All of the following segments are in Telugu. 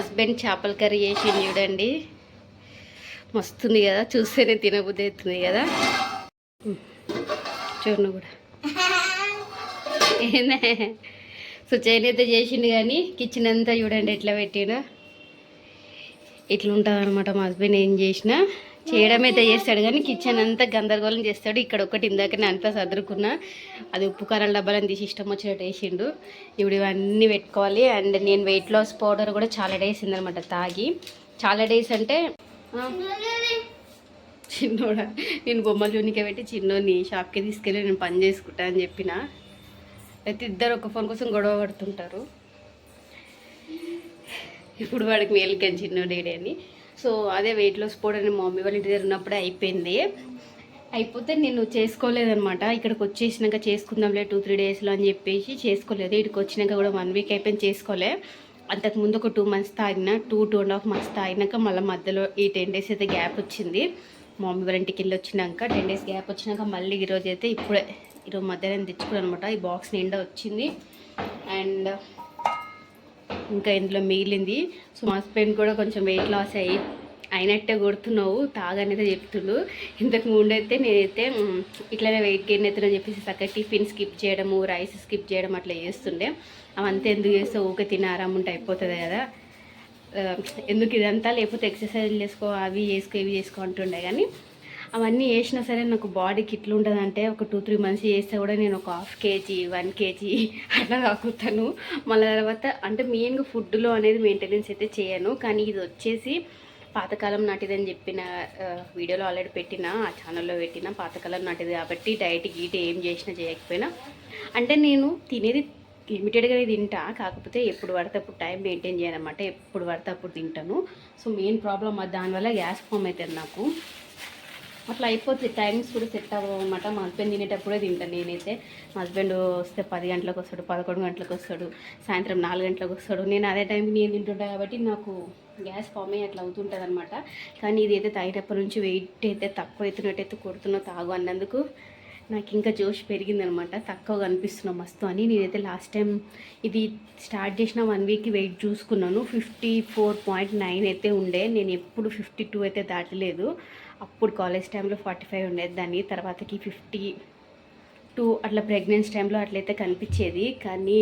హస్బెండ్ చేపల కర్రీ చేసి చూడండి, మస్తుంది కదా, చూస్తేనే తినబుద్ధి అవుతుంది కదా. చూడను కూడా ఏందే. సో చైన్ అయితే చేసిండు కానీ కిచెన్ అంతా చూడండి ఎట్లా పెట్టినా. ఇట్లా ఉంటుంది అనమాట. మా హస్బెండ్ ఏం చేసినా చేయడం అయితే చేస్తాడు కానీ కిచెన్ అంతా గందరగోళం చేస్తాడు. ఇక్కడ ఒకటి ఇందాకనే అంతా సదురుకున్నా, అది ఉప్పు కారాల డబ్బాలని తీసి ఇష్టం వచ్చినట్టు వేసిండు. ఇప్పుడు ఇవన్నీ పెట్టుకోవాలి. అండ్ నేను వెయిట్ లాస్ పౌడర్ కూడా చాలా డేస్ అయిందనమాట తాగి. చాలా డేస్ అంటే చిన్నోడా, నేను బొమ్మలు యూనికే పెట్టి చిన్నోని షాప్కి తీసుకెళ్ళి నేను పని చేసుకుంటా అని చెప్పిన. అయితే ఇద్దరు ఒక ఫోన్ కోసం గొడవ పడుతుంటారు. ఇప్పుడు వాడికి మేలుకని చిన్నోడేడే అని. సో అదే వెయిట్ లాస్ పౌడర్ మా మమ్మీ వాళ్ళ ఇంటి దగ్గర ఉన్నప్పుడే అయిపోయింది. అయిపోతే నేను చేసుకోలేదనమాట. ఇక్కడికి వచ్చేసినాక చేసుకుందాంలే 2-3 డేస్లో అని చెప్పేసి చేసుకోలేదు. ఇక్కడికి వచ్చినాక కూడా 1 వీక్ అయిపోయింది చేసుకోలే. అంతకుముందు ఒక 2 మంత్స్ తాగిన, 2.5 మంత్స్ తాగినాక మళ్ళీ మధ్యలో ఈ 10 డేస్ అయితే గ్యాప్ వచ్చింది. మా మమ్మీ వాళ్ళ ఇంటికి వెళ్ళి వచ్చినాక 10 డేస్ గ్యాప్ వచ్చినాక మళ్ళీ ఈరోజు అయితే ఇప్పుడే ఈరోజు మధ్యాహ్నం తెచ్చుకున్నాను అనమాట. ఈ బాక్స్ నిండా వచ్చింది. అండ్ ఇంకా ఇందులో మిగిలింది. సో మా హస్బెండ్ కూడా కొంచెం వెయిట్ లాస్ అయినట్టే కొడుతున్నావు తాగనైతే చెప్తుండు. ఇంతకు ముందు అయితే నేనైతే ఇట్లనే వెయిట్ గెయిన్ అవుతుందని చెప్పేసి చక్కగా టిఫిన్ స్కిప్ చేయడము, రైస్ స్కిప్ చేయడం అట్లా చేస్తుండే. అవంతా ఎందుకు చేస్తే ఊకే తిని ఆరాము ఉంటే అయిపోతుంది కదా, ఎందుకు ఇదంతా, లేకపోతే ఎక్సర్సైజ్ చేసుకో, అవి చేసుకో, ఇవి చేసుకో అంటుండే. కానీ అవన్నీ చేసినా సరే నాకు బాడీకి ఇట్లా ఉంటుందంటే ఒక 2-3 మంత్స్ చేస్తే కూడా నేను ఒక 1/2 kg 1 kg అట్లా కాకుతాను. మళ్ళీ తర్వాత అంటే మెయిన్గా ఫుడ్లో అనేది మెయింటెనెన్స్ అయితే చేయను. కానీ ఇది వచ్చేసి పాతకాలం నాటిదని చెప్పిన వీడియోలో ఆల్రెడీ పెట్టిన, ఆ ఛానల్లో పెట్టిన పాతకాలం నాటిది కాబట్టి డైట్ గీట్ ఏం చేసినా చేయకపోయినా అంటే నేను తినేది లిమిటెడ్గానే తింటా. కాకపోతే ఎప్పుడు పడితే అప్పుడు టైం మెయింటైన్ చేయనమాట. ఎప్పుడు పడితే అప్పుడు తింటాను. సో మెయిన్ ప్రాబ్లం అది, దానివల్ల గ్యాస్ ఫామ్ అవుతుంది నాకు. అట్లా అయిపోతుంది, టైమ్స్ కూడా సెట్ అవ్వమాట. మా హస్బెండ్ తినేటప్పుడే తింటాను నేనైతే. మా హస్బెండ్ వస్తే 10 గంటలకు వస్తాడు, 11 గంటలకు వస్తాడు, సాయంత్రం 4 గంటలకు వస్తాడు. నేను అదే టైంకి నేను తింటుంటాను కాబట్టి నాకు గ్యాస్ ఫామ్ అయ్యి అట్లా అవుతుంటుంది అనమాట. కానీ ఇది అయితే తాగేటప్పటి నుంచి వెయిట్ అయితే తక్కువ అవుతున్నట్టయితే కొడుతున్నా తాగు అన్నందుకు నాకు ఇంకా జోష్ పెరిగిందనమాట. తక్కువగా అనిపిస్తున్నాం మస్తు అని. నేనైతే లాస్ట్ టైం ఇది స్టార్ట్ చేసిన 1 వీక్ వెయిట్ చూసుకున్నాను, 54.9 అయితే ఉండే. నేను ఎప్పుడు 52 అయితే దాటలేదు. అప్పుడు కాలేజ్ టైంలో 45 ఉండేది, దాని తర్వాతకి 52 అట్లా ప్రెగ్నెన్సీ టైంలో అట్లయితే కనిపించేది. కానీ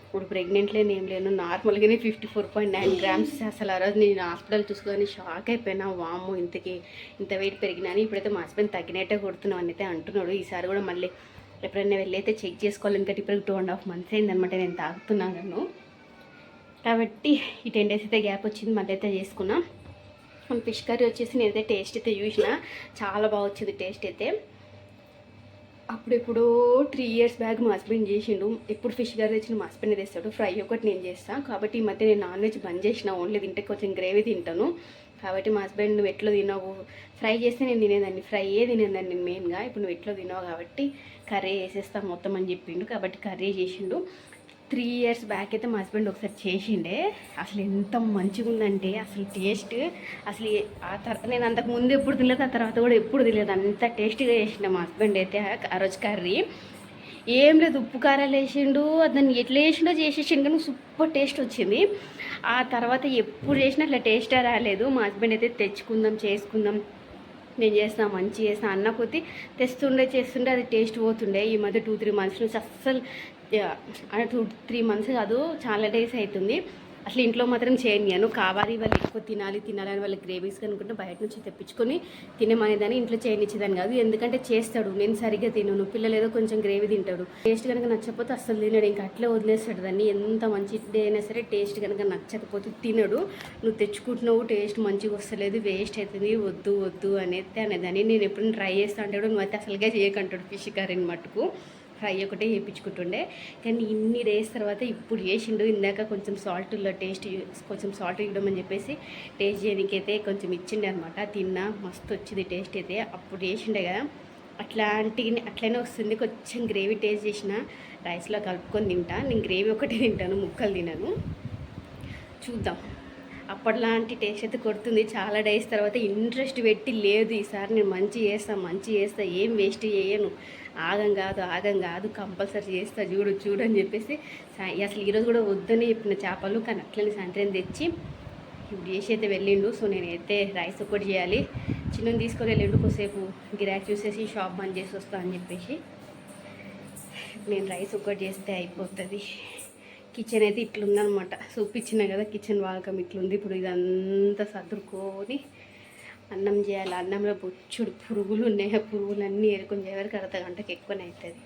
ఇప్పుడు ప్రెగ్నెంట్ ఏం లేను, నార్మల్గానే 54.9 గ్రామ్స్. అసలు ఆ రోజు నేను హాస్పిటల్ చూసుకొని షాక్ అయిపోయినా, వాము ఇంత వెయిట్ పెరిగినాను. ఇప్పుడైతే మా హస్బెండ్ తగ్గినట్టే కొడుతున్నావు అని అయితే అంటున్నాడు. ఈసారి కూడా మళ్ళీ ఎప్పుడైనా వెళ్ళి అయితే చెక్ చేసుకోవాలి. ఎందుకంటే ఇప్పుడు 2.5 మంత్స్ అయిందనమాట నేను తాగుతున్నాను కాబట్టి. ఈ 10 డేస్ అయితే గ్యాప్ వచ్చింది, మళ్ళీ అయితే చేసుకున్నా. ఫిష్ కర్రీ వచ్చేసి నేనైతే టేస్ట్ అయితే చూసిన, చాలా బాగా వచ్చింది టేస్ట్ అయితే. అప్పుడెప్పుడు 3 ఇయర్స్ బ్యాక్ మా హస్బెండ్ చేసిండు. ఎప్పుడు ఫిష్ కర్రీ తెచ్చిన మా హస్బెండ్ తెస్తాడు, ఫ్రై ఒకటి నేను చేస్తాను. కాబట్టి ఈ మధ్య నేను నాన్ వెజ్ బంద్ చేసిన, ఓన్లీ తింటే కొంచెం గ్రేవీ తింటాను. కాబట్టి మా హస్బెండ్ నువ్వు ఎట్లా తినవు, ఫ్రై చేస్తే నేను తినేదాన్ని, ఫ్రైయే తినేదాన్ని నేను మెయిన్గా. ఇప్పుడు నువ్వు ఎట్లా తినవు కాబట్టి కర్రీ వేసేస్తాను మొత్తం అని చెప్పిండు. కాబట్టి కర్రీ చేసిండు. 3 ఇయర్స్ బ్యాక్ అయితే మా హస్బెండ్ ఒకసారి చేసిండే, అసలు ఎంత మంచిగా ఉందంటే అసలు టేస్ట్. అసలు నేను అంతకు ముందు ఎప్పుడు తినలేదు, ఆ తర్వాత కూడా ఎప్పుడు తినలేదు, అంత టేస్టీగా చేసిండే మా హస్బెండ్ అయితే ఆ రోజు కర్రీ. ఏం లేదు, ఉప్పు కారాలు వేసిండు, దాన్ని ఎట్లా వేసిండో చేసేసిండు కానీ సూపర్ టేస్ట్ వచ్చింది. ఆ తర్వాత ఎప్పుడు చేసినా అట్లా టేస్టే రాలేదు. మా హస్బెండ్ అయితే తెచ్చుకుందాం, చేసుకుందాం, నేను చేస్తాను, మంచి చేస్తాను అన్న కొద్దీ చేస్తుండే అది టేస్ట్ పోతుండే. ఈ మధ్య 2-3 మంత్స్ నుంచి అస్సలు 2-3 మంత్స్ కాదు, చాలా డేస్ అవుతుంది అసలు ఇంట్లో మాత్రం చేయను. కావాలి వాళ్ళు ఎక్కువ తినాలి అని వాళ్ళకి గ్రేవీస్ కనుకుంటే బయట నుంచి తెప్పించుకొని తినమనేదాన్ని, ఇంట్లో చేయనిచ్చేదాన్ని కాదు. ఎందుకంటే చేస్తాడు, నేను సరిగ్గా తినను, పిల్లలు ఏదో కొంచెం గ్రేవీ తింటాడు. టేస్ట్ కనుక నచ్చకపోతే అస్సలు తినడు, ఇంకా అట్లే వదిలేస్తాడు దాన్ని. ఎంత మంచి అయినా సరే టేస్ట్ కనుక నచ్చకపోతే తినడు. నువ్వు తెచ్చుకుంటున్నావు, టేస్ట్ మంచిగా వస్తలేదు, వేస్ట్ అవుతుంది, వద్దు అనేదాన్ని. నేను ఎప్పుడైనా ట్రై చేస్తా అంటే కూడా నువ్వు అయితే అసలుగా చేయకంటాడు ఫిష్ కర్రీని మట్టుకు. ఫ్రై ఒకటే చేయించుకుంటుండే. కానీ ఇన్ని డేస్ తర్వాత ఇప్పుడు చేసిండు. ఇందాక కొంచెం సాల్ట్లో టేస్ట్ కొంచెం సాల్ట్ ఇవ్వడం అని చెప్పేసి టేస్ట్ చేయడానికైతే కొంచెం ఇచ్చిండే అనమాట. తిన్నా, మస్తు వచ్చింది టేస్ట్ అయితే. అప్పుడు చేసిండే కదా, అట్లనే వస్తుంది. కొంచెం గ్రేవీ టేస్ట్ చేసిన రైస్లో కలుపుకొని తింటా. నేను గ్రేవీ ఒకటే తింటాను, ముక్కలు తినను. చూద్దాం, అప్పట్లాంటి టేస్ట్ అయితే కొడుతుంది. చాలా డేస్ తర్వాత ఇంట్రెస్ట్ పెట్టి లేదు ఈసారి నేను మంచి చేస్తా, ఏం వేస్ట్ చేయను, ఆగం కాదు, కంపల్సరీ చేస్తా, చూడు అని చెప్పేసి అసలు ఈరోజు కూడా వద్దని చెప్పిన చేపలు. కానీ అట్లనే సాయంత్రం తెచ్చి ఇప్పుడు చేసి అయితే వెళ్ళిండు. సో నేనైతే రైస్ ఒక్కటి చేయాలి. చిన్నని తీసుకొని వెళ్ళిండు, కొద్దిసేపు గిరాక్ చూసేసి షాప్ బంద్ చేసి వస్తా అని చెప్పేసి నేను రైస్ ఒక్కటి చేస్తే అయిపోతుంది. కిచెన్ అయితే ఇట్లుందనమాట. చూపించిన కదా కిచెన్ వాడకం ఇట్లుంది. ఇప్పుడు ఇదంతా సర్దుకొని అన్నం చేయాలి. అన్నంలో బొచ్చుడు పురుగులు ఉన్నాయి. ఆ పురుగులన్నీ ఏరుకొని చేయవరకు అర్ధ గంటకి ఎక్కువనే అవుతుంది.